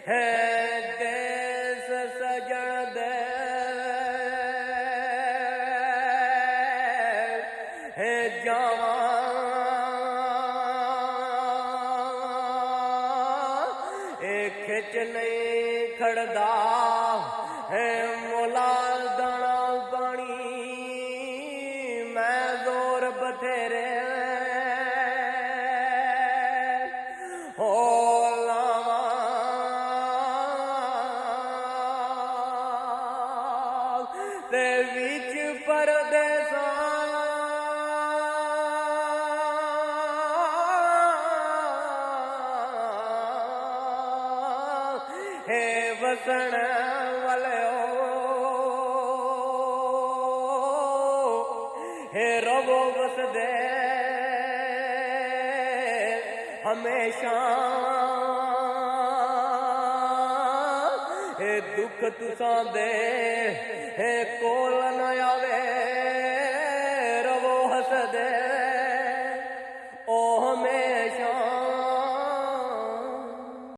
है देश सजण दे है जावा खिच नहीं खड़दा है मोला दाना पानी मैं जोर बथेरे हो लावा ते विच परदेसा हे वसण वालो हे रवो वसदे हमेशा हे दुख तुसां दे हे कोल